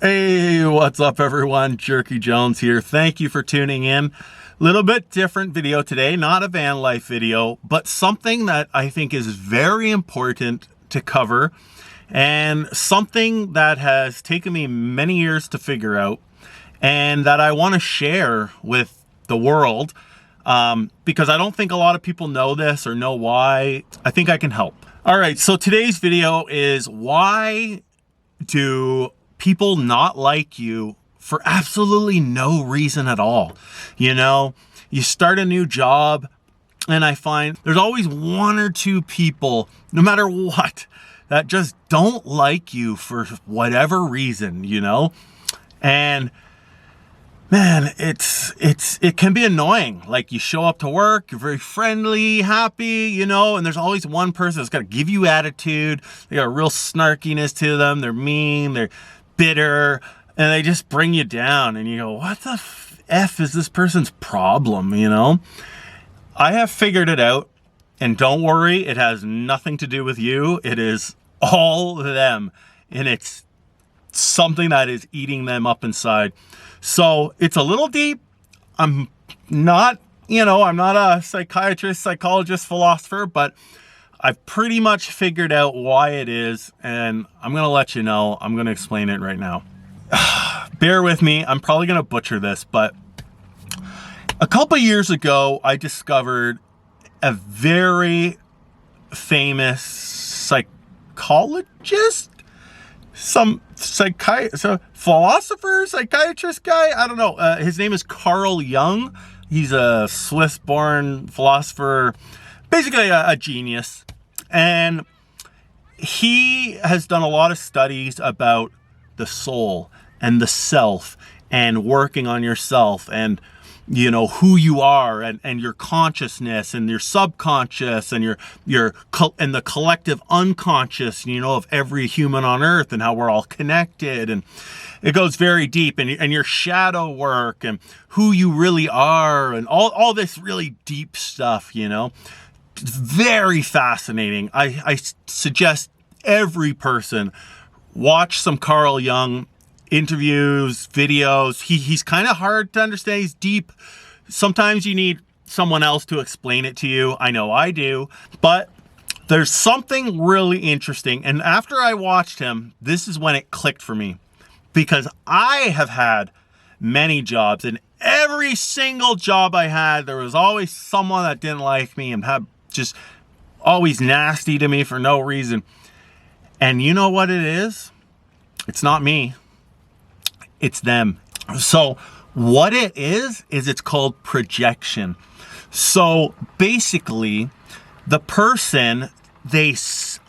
Hey, what's up everyone? Jerky Jones here. Thank you for tuning in. Little bit different video today, not a van life video, but something that I think is very important to cover and something that has taken me many years to figure out and that I want to share with the world because I don't think a lot of people know this or know why. I think I can help. All right, so today's video is why do people not like you for absolutely no reason at all. You know, you start a new job and I find there's always one or two people, no matter what, that just don't like you for whatever reason, you know? And man, it can be annoying. Like you show up to work, you're very friendly, happy, you know, and there's always one person that's got to give you attitude. They got a real snarkiness to them. They're mean, they're bitter, and they just bring you down and you go, what the F is this person's problem, you know? I have figured it out, and don't worry, it has nothing to do with you. It is all them, and it's something that is eating them up inside. So it's a little deep. I'm not a psychiatrist, psychologist, philosopher, but I've pretty much figured out why it is, and I'm going to let you know. I'm going to explain it right now. Bear with me. I'm probably going to butcher this, but a couple years ago, I discovered a very famous psychologist, philosopher, psychiatrist guy. I don't know. His name is Carl Jung. He's a Swiss-born philosopher, basically a genius. And he has done a lot of studies about the soul and the self and working on yourself and, you know, who you are and your consciousness and your subconscious and and the collective unconscious, you know, of every human on earth and how we're all connected. And it goes very deep, and your shadow work and who you really are and all this really deep stuff, you know. It's very fascinating. I suggest every person watch some Carl Jung interviews, videos. He's kind of hard to understand. He's deep. Sometimes you need someone else to explain it to you. I know I do, but there's something really interesting. And after I watched him, this is when it clicked for me, because I have had many jobs, and every single job I had, there was always someone that didn't like me and had just always nasty to me for no reason. And you know what it is? It's not me. It's them. So what it is it's called projection. So basically, the person, they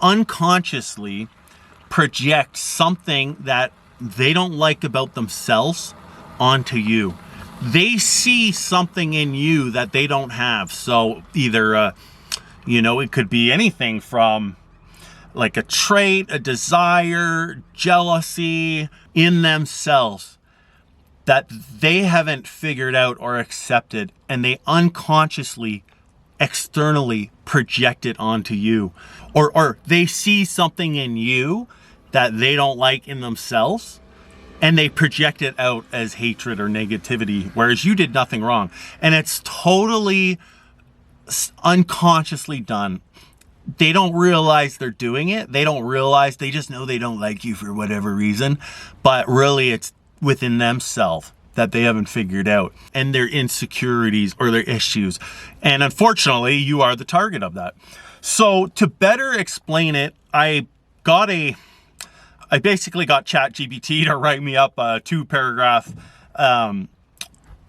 unconsciously project something that they don't like about themselves onto you. They see something in you that they don't have. So either, you know, it could be anything from like a trait, a desire, jealousy in themselves that they haven't figured out or accepted, and they unconsciously, externally project it onto you. Or they see something in you that they don't like in themselves, and they project it out as hatred or negativity, whereas you did nothing wrong. And it's totally unconsciously done. They don't realize they're doing it. They don't realize, they just know they don't like you for whatever reason. But really it's within themselves that they haven't figured out, and their insecurities or their issues. And unfortunately, you are the target of that. So to better explain it, I basically got ChatGPT to write me up a 2-paragraph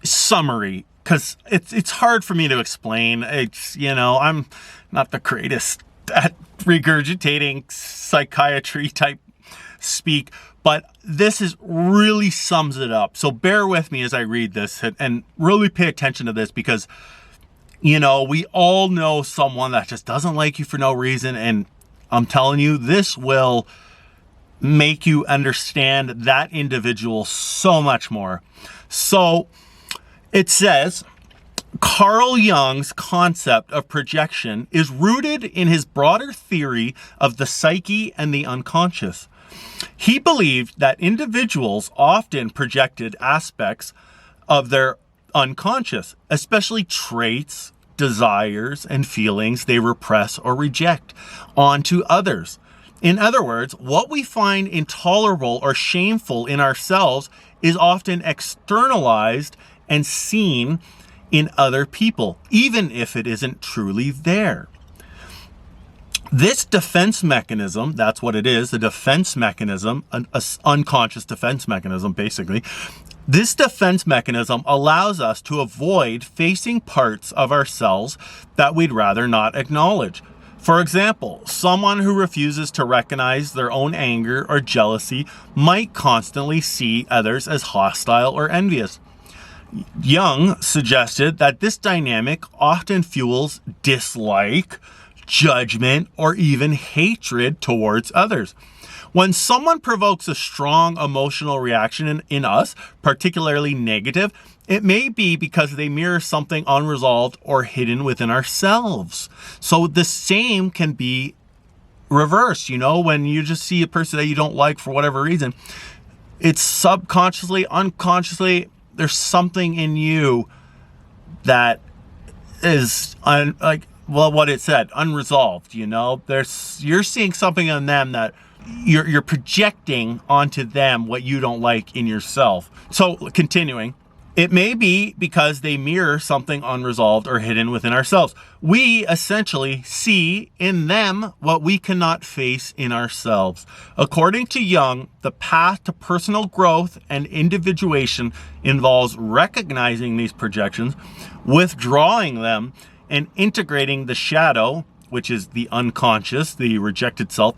summary, because it's hard for me to explain. It's, you know, I'm not the greatest at regurgitating psychiatry type speak, but this really sums it up. So bear with me as I read this and really pay attention to this, because, you know, we all know someone that just doesn't like you for no reason, and I'm telling you, this will make you understand that individual so much more. So it says, Carl Jung's concept of projection is rooted in his broader theory of the psyche and the unconscious. He believed that individuals often projected aspects of their unconscious, especially traits, desires, and feelings they repress or reject, onto others. In other words, what we find intolerable or shameful in ourselves is often externalized and seen in other people, even if it isn't truly there. This defense mechanism, that's what it is, the defense mechanism, an unconscious defense mechanism, basically. This defense mechanism allows us to avoid facing parts of ourselves that we'd rather not acknowledge. For example, someone who refuses to recognize their own anger or jealousy might constantly see others as hostile or envious. Jung suggested that this dynamic often fuels dislike, judgment, or even hatred towards others. When someone provokes a strong emotional reaction in us, particularly negative, it may be because they mirror something unresolved or hidden within ourselves. So the same can be reversed, when you just see a person that you don't like for whatever reason. It's subconsciously, unconsciously, there's something in you that is what it said, unresolved, you're seeing something in them that you're projecting onto them what you don't like in yourself. So continuing, it may be because they mirror something unresolved or hidden within ourselves. We essentially see in them what we cannot face in ourselves. According to Jung, the path to personal growth and individuation involves recognizing these projections, withdrawing them, and integrating the shadow, which is the unconscious, the rejected self,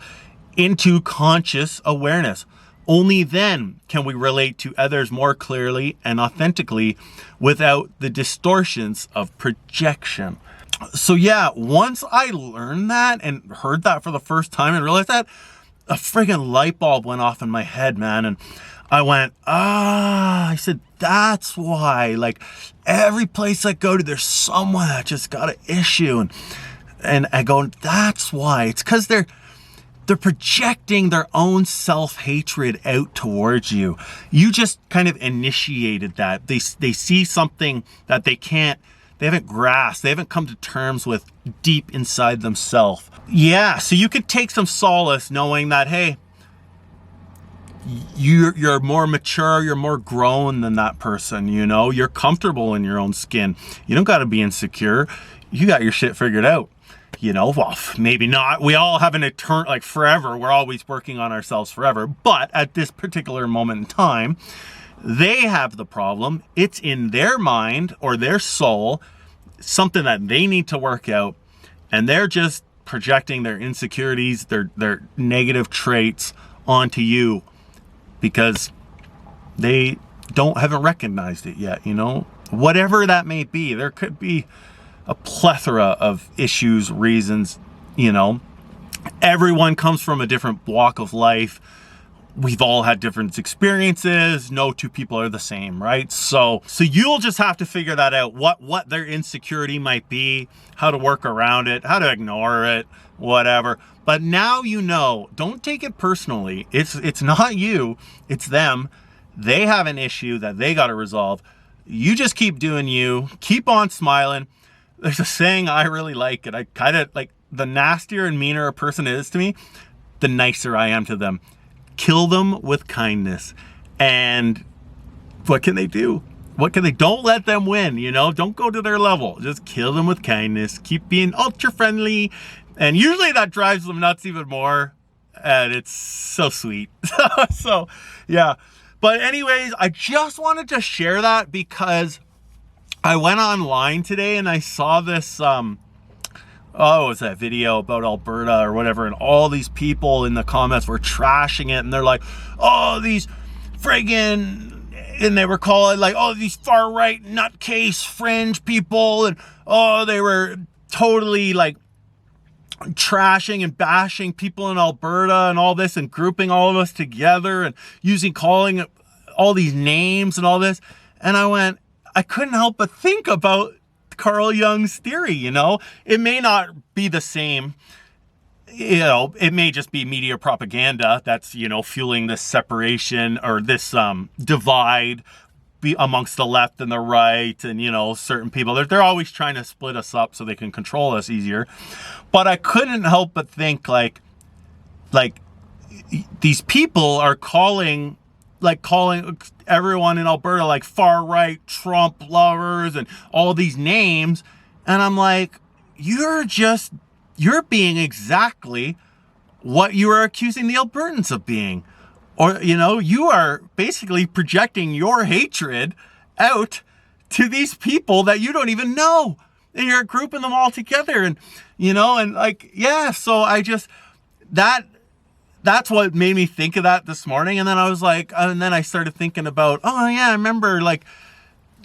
into conscious awareness. Only then can we relate to others more clearly and authentically without the distortions of projection. So yeah, once I learned that and heard that for the first time and realized that, a friggin' light bulb went off in my head, man. And I went, I said, that's why, every place I go to, there's someone that just got an issue. And I go, that's why. It's because they're projecting their own self-hatred out towards you. You just kind of initiated that. They see something that they haven't grasped, they haven't come to terms with deep inside themselves. Yeah, so you could take some solace knowing that, hey, you're more mature, you're more grown than that person, you're comfortable in your own skin. You don't got to be insecure. You got your shit figured out. Well, maybe not. We all have an forever. We're always working on ourselves forever. But at this particular moment in time, they have the problem. It's in their mind or their soul, something that they need to work out. And they're just projecting their insecurities, their negative traits onto you because they haven't recognized it yet, Whatever that may be. There could be a plethora of issues, reasons, everyone comes from a different walk of life. We've all had different experiences. No two people are the same, right? So you'll just have to figure that out, what their insecurity might be, how to work around it, how to ignore it, whatever. But now don't take it personally. It's not you, it's them. They have an issue that they got to resolve. You just keep doing you, keep on smiling. There's a saying I really like, and I kind of the nastier and meaner a person is to me, the nicer I am to them. Kill them with kindness. And what can they do? Don't let them win, Don't go to their level. Just kill them with kindness. Keep being ultra friendly. And usually that drives them nuts even more. And it's so sweet. So, yeah. But anyways, I just wanted to share that because I went online today and I saw this, it was that video about Alberta or whatever, and all these people in the comments were trashing it, and they're like, these friggin', and they were calling these far-right nutcase fringe people, and they were totally trashing and bashing people in Alberta and all this, and grouping all of us together and calling all these names and all this. And I couldn't help but think about Carl Jung's theory, It may not be the same you know, it may just be media propaganda that's, you know, fueling this separation or this divide amongst the left and the right, and, you know, certain people. They're always trying to split us up so they can control us easier. But I couldn't help but think, like these people are calling everyone in Alberta like far right Trump lovers and all these names, and I'm like, you're being exactly what you are accusing the Albertans of being. Or, you know, you are basically projecting your hatred out to these people that you don't even know, and you're grouping them all together, and, you know, and like, yeah, so I just, that's what made me think of that this morning. And then I was like, and then I started thinking about, oh yeah, I remember, like,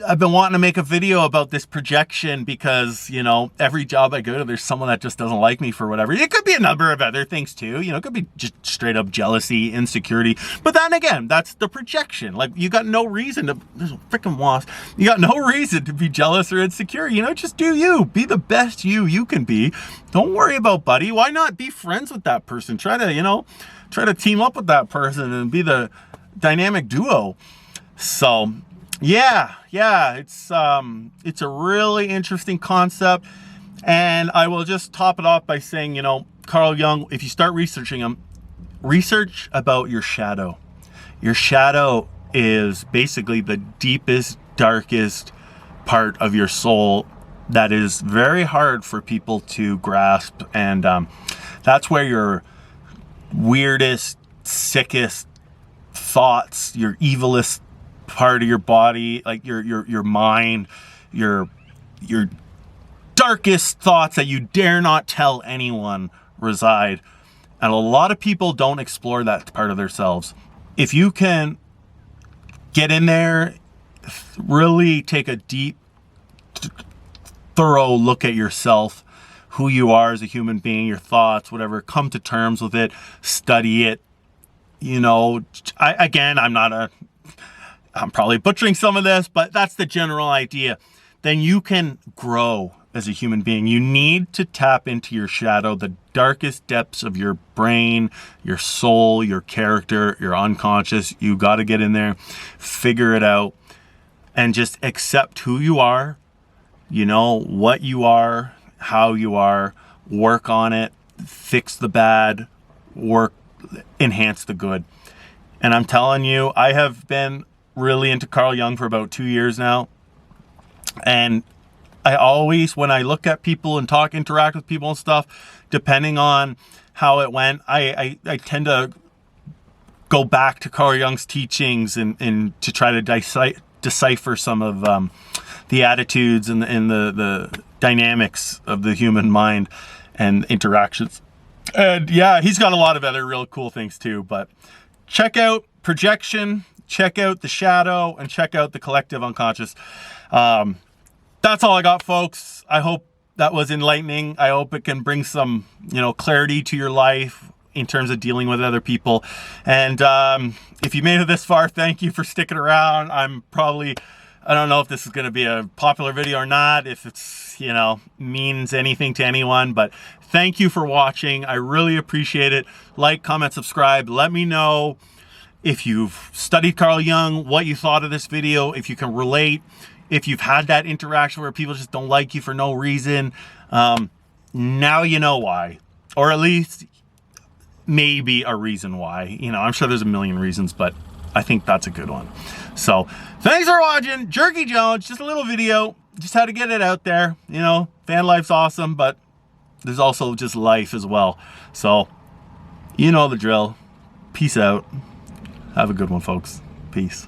I've been wanting to make a video about this projection because, you know, every job I go to, there's someone that just doesn't like me for whatever. It could be a number of other things too. You know, it could be just straight up jealousy, insecurity. But then again, that's the projection. Like, you got no reason to, there's a freaking wasp. You got no reason to be jealous or insecure. You know, just do you. Be the best you can be. Don't worry about buddy. Why not be friends with that person? Try to, you know, try to team up with that person and be the dynamic duo. So, yeah, it's a really interesting concept, and I will just top it off by saying, you know, Carl Jung, if you start researching him, research about your shadow. Your shadow is basically the deepest, darkest part of your soul that is very hard for people to grasp, and that's where your weirdest, sickest thoughts, your evilest part of your body, like your mind, your darkest thoughts that you dare not tell anyone reside. And a lot of people don't explore that part of themselves. If you can get in there, really take a deep, thorough look at yourself, who you are as a human being, your thoughts, whatever, come to terms with it, study it. You know, I'm probably butchering some of this, but that's the general idea. Then you can grow as a human being. You need to tap into your shadow, the darkest depths of your brain, your soul, your character, your unconscious. You got to get in there, figure it out, and just accept who you are, you know, what you are, how you are, work on it, fix the bad, enhance the good. And I'm telling you, I have been really into Carl Jung for about 2 years now, and I always, when I look at people and interact with people and stuff, depending on how it went, I tend to go back to Carl Jung's teachings and to try to decipher some of the attitudes and the dynamics of the human mind and interactions. And yeah, he's got a lot of other real cool things too, but check out projection, check out the shadow, and check out the collective unconscious. That's all I got, folks. I hope that was enlightening. I hope it can bring some, you know, clarity to your life in terms of dealing with other people. And if you made it this far, thank you for sticking around. I don't know if this is going to be a popular video or not, if it's, you know, means anything to anyone, but thank you for watching. I really appreciate it. Like, comment, subscribe. Let me know if you've studied Carl Jung, what you thought of this video, if you can relate, if you've had that interaction where people just don't like you for no reason. Now you know why, or at least maybe a reason why. You know, I'm sure there's a million reasons, but I think that's a good one. So thanks for watching. Jerky Jones, just a little video, just had to get it out there. You know, van life's awesome, but there's also just life as well. So you know the drill. Peace out. Have a good one, folks. Peace.